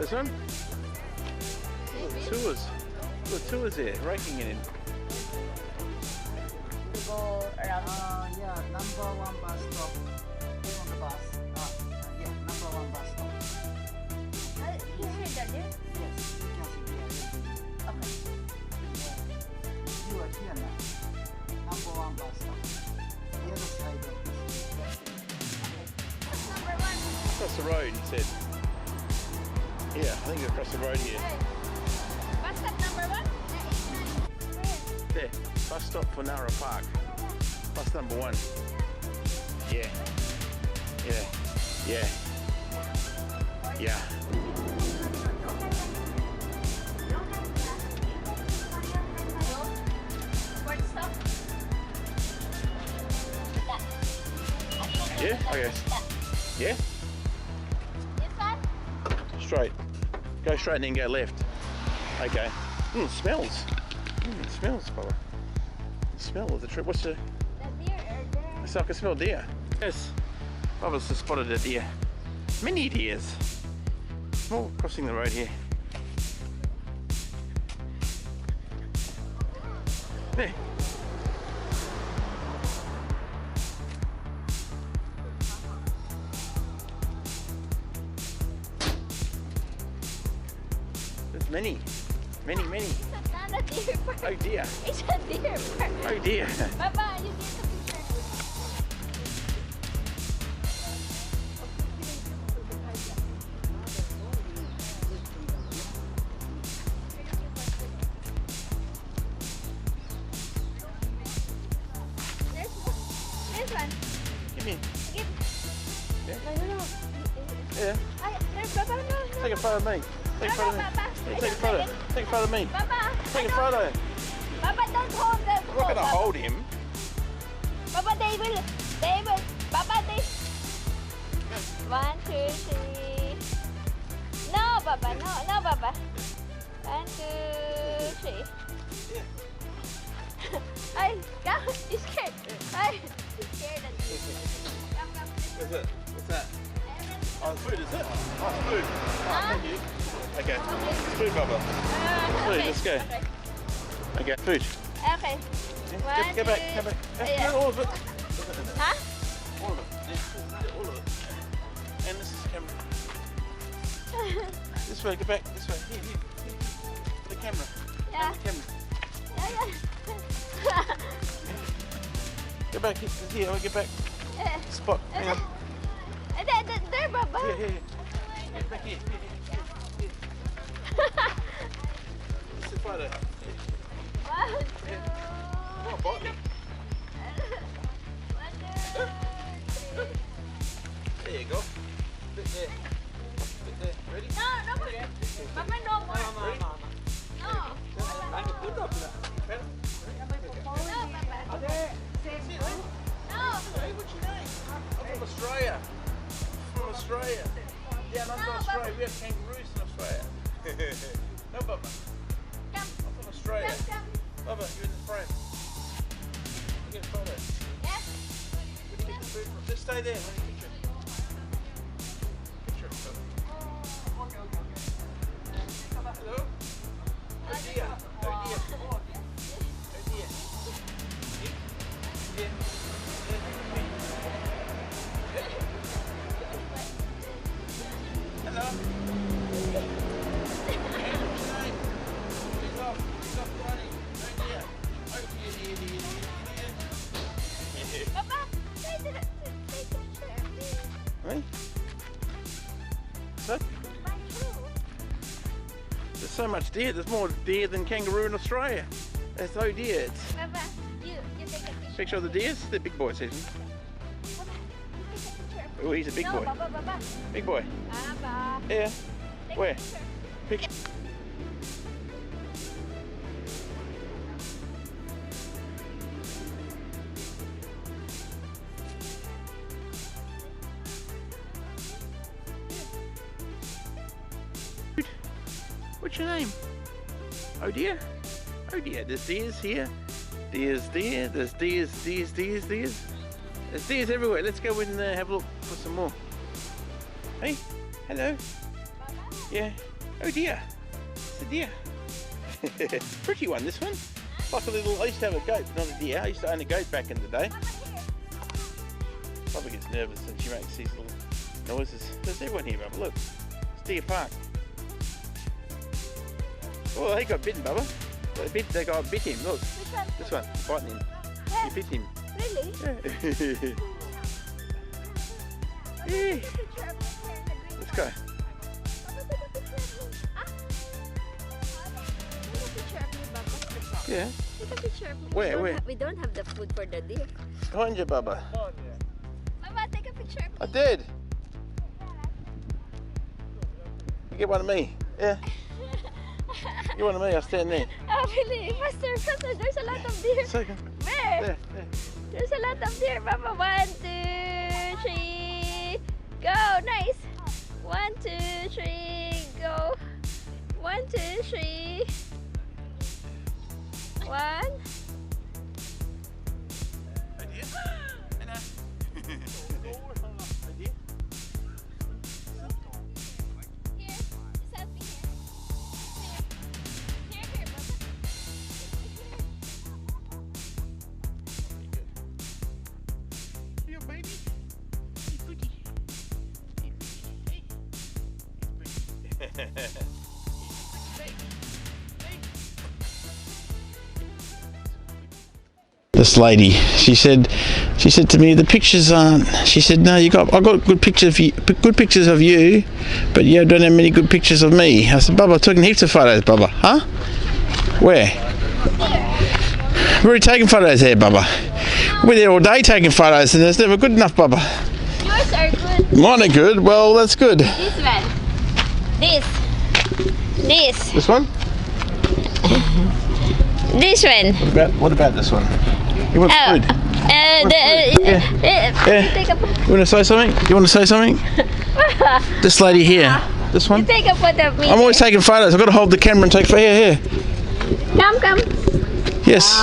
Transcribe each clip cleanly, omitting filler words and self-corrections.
This one? Look, the tours. Look, the tours there, raking it in. We go around. Yeah, #1 bus stop. Get on the bus. Yeah, #1 bus stop. You see that there? Yes, you can see here. Okay. You are here now. #1 bus stop. The other side of this. What's number 1? Across the road, he said. Yeah, I think across the road here. Hey. Bus stop number 1? Where? There, bus stop for Nara Park. Bus number 1. Yeah. Yeah. Yeah. Yeah. Where stop? Yeah? Okay. Yeah? This one? Straight. Go straight and then go left. Okay. It smells. It smells, fella. The smell of the trip. What's the... The deer are there. So I can smell deer. Yes. Bubba's just spotted a deer. Many deers. Small crossing the road here. There. There's many. Many. It's not a deer park. Oh dear. It's a deer park. Oh dear. Baba, you get the picture. This one. Give me. Give. Yeah. No. Yeah. There's Baba, no. Take a photo of me. Take a photo of me. Baba. Yeah, take a photo. Take a photo of me. Baba. Take a photo. Baba, don't hold them. I'm not going to hold him. Baba, they will. Baba, they. 1, 2, 3. No, Baba, no, Baba. 1, 2, 3. Ay, come, he's scared. Ay, he's scared at you. Come. What's it? What's that? Oh, food, is it? Oh, food. Oh, thank you. Okay. Food, Bubba. Food, Okay. let's go. Okay, food. Okay. Yeah, go back. That's Yeah. all of it. Huh? All of it. All of it. And this is the camera. This way, go back. This way. Here. The camera. Yeah. The camera. Yeah. Go back. Here, I'll get back. Yeah. Spot. Hang on. There, Baba. Here. Get back here. It's a photo. One, two. Come on, bite me. 1, 2, 3. There you go. Bit there. Ready? No, Baba, no more. Ready? No. Good up to that. Better? No, Baba. No. Hey, what's your name? I'm from Australia. Australia. Yeah, I'm from Australia. We have kangaroos in Australia. No, Bubba. Come. I'm from Australia. Come. Bubba, you're in the frame. You get a photo. Yes. Where do you get the food from? Just stay there. Let me picture. Picture it. Hello? Oh dear. Oh dear. Hello? Stop running. Oh dear. Baba, take the picture. Right? So, there's so much deer. There's more deer than kangaroo in Australia. There's no deer. It's Baba, you take a picture. picture of the deers. They're big boys, isn't it? Oh, he's a big boy. Baba. Big boy. Baba. Yeah. Take Where? a picture. Picture. What's your name? Oh dear. Oh dear. There's deers here. There's deer. There's deers. There's deers everywhere. Let's go and have a look for some more. Hey. Hello. Baba. Yeah. Oh dear. It's a deer. Pretty one, this one. Like a little, I used to have a goat, not a deer. I used to own a goat back in the day. Bubba gets nervous and she makes these little noises. There's everyone here, Bubba. Look. It's Deer Park. Oh, he got bitten, Bubba. The guy bit him. Look. This one. Biting him. He bit him. Really? Yeah. Yeah. Let's go. Yeah. Take a picture. Where? We don't have the food for the deer. Behind you, Bubba. Baba, take a picture. I did. You get one of me. Yeah. You one of me. I'll stand there. Oh, really? Faster. There's a lot of deer. Second. Where? There. There's a lot of deer, Baba. 1, 2, 3. Go. Nice. 1, 2, 3. Go. 1, 2, 3. 1. This lady, she said to me, the pictures aren't. She said, no, I got good pictures of you, but you don't have many good pictures of me. I said, Bubba, I've taken heaps of photos, Bubba. Huh? Where? We're already taking photos there, Bubba. We're there all day taking photos, and it's never good enough, Bubba. Yours are good. Mine are good. Well, that's good. This one. This. This one? This one. What about this one? You want food? Take a You want to say something? This lady here. This one? Take a photo of me. I'm always taking photos. I've got to hold the camera and take photos. Here. Come. Yes.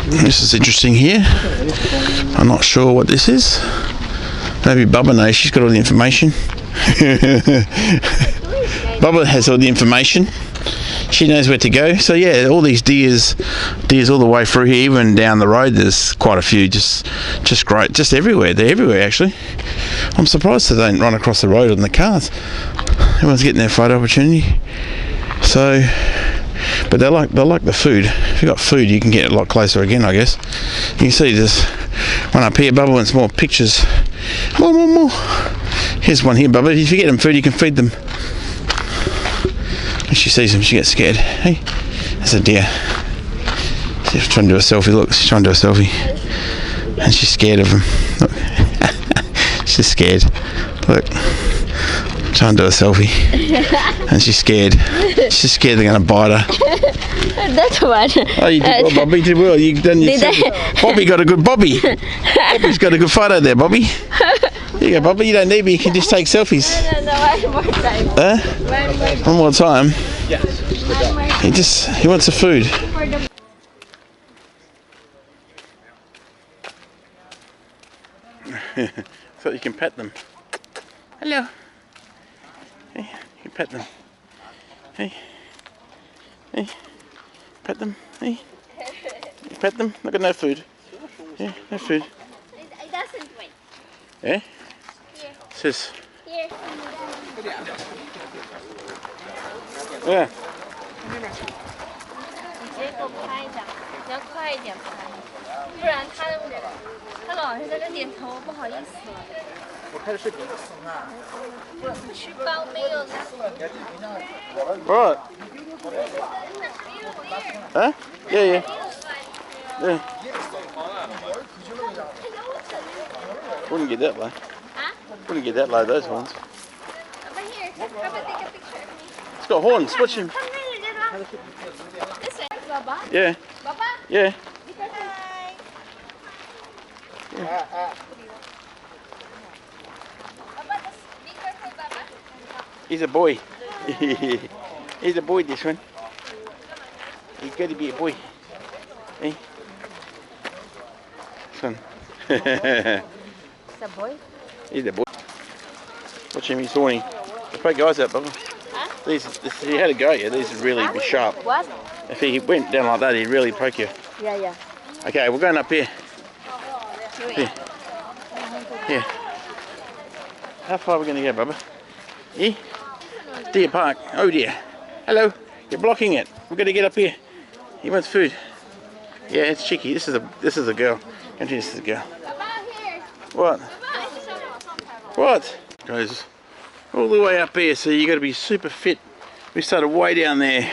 This is interesting here. I'm not sure what this is. Maybe Bubba knows. She's got all the information. Bubba has all the information. She knows where to go. So yeah, all these deers all the way through here, even down the road. There's quite a few. Just great. Just everywhere. They're everywhere actually. I'm surprised they don't run across the road on the cars. Everyone's getting their photo opportunity. So, but they like the food. If you got food, you can get a lot closer again, I guess. You can see there's one up here. Bubba wants more pictures. More. Here's one here, Bubba. If you get them food, you can feed them. When she sees them, she gets scared. Hey, that's a deer. She's trying to do a selfie. Look, she's trying to do a selfie. And she's scared of him. Look. She's scared. Look. Trying to do a selfie. And she's scared. She's scared they're going to bite her. That one. Oh, you did well, Bobby. You did well. You've done your selfie. Bobby got a good Bobby. Bobby's got a good photo there, Bobby. Here you go, Bobby. You don't need me. You can just take selfies. No, one more time. Huh? One more time. He wants the food. So you can pet them. Hello. Hey, you pet them. Hey. Pet them. Hey. You pet them. Look at no food. Yeah, no food. It doesn't wait. Yeah? Here. Sis. Here. Yeah. 你直接给我拍一张，你要快一点拍，不然他老是在这点头，不好意思。我开的视频。我吃包没有了。Right. Huh? Yeah. Wouldn't get that low. Huh? Wouldn't get that low, those ones. Over here. How about take a picture of me? It's got horns. Watch him. Come here, this way. Baba? Yeah. Baba? Yeah. Baba, be careful, Baba. He's a boy. He's a boy, this one. He's got to be a boy. Hey. This one. It's a boy? He's a boy. Watch him, he's horny. Poke your eyes out, Bubba. If he had a go at you, these would really be sharp. What? If he went down like that, he'd really poke you. Yeah. Okay, we're going up here. Here. Here. How far are we going to go, Bubba? Here? Deer Park. Oh dear. Hello. You're blocking it. We've got to get up here. He wants food. Yeah, it's cheeky. This is a girl. This is a girl. What? What? Goes all the way up here, so you got to be super fit. We started way down there.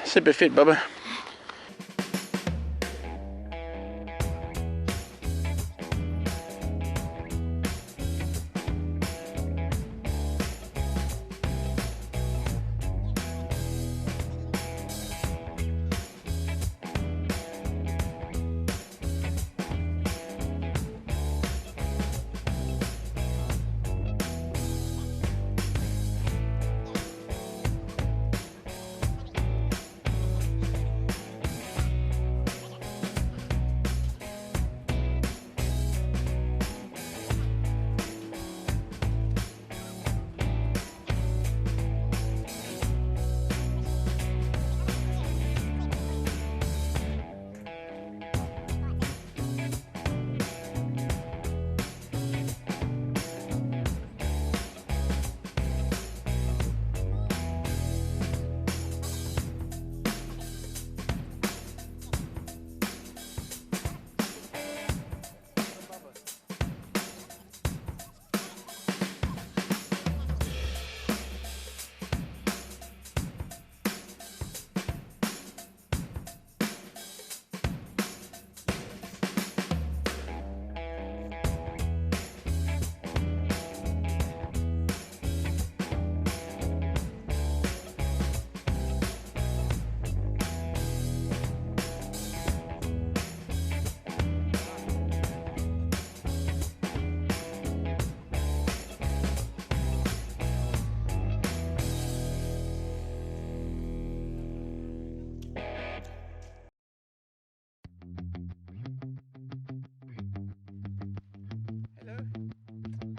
Super fit, Bubba.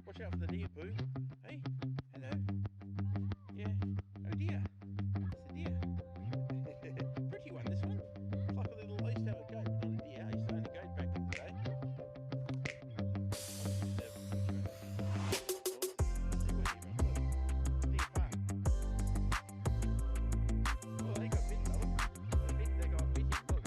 Watch out for the deer, Boo. Hey, hello. Yeah. Oh dear. It's a deer. Pretty one, this one. It's like a little, I used to have a goat, but not a deer. I used to own a goat back in the day. Deer Park. Oh, they got bitten, Bubba. They got bitten. Look.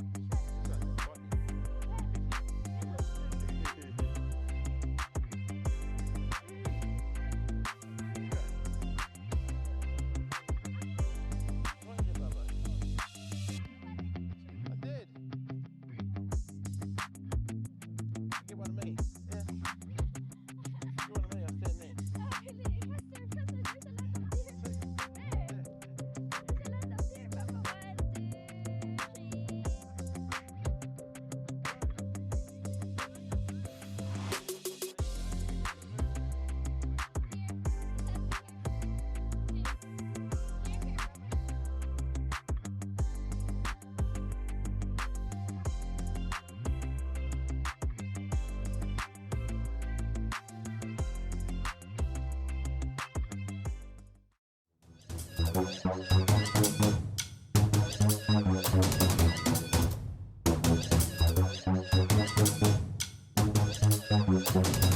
This one's biting. Thank you.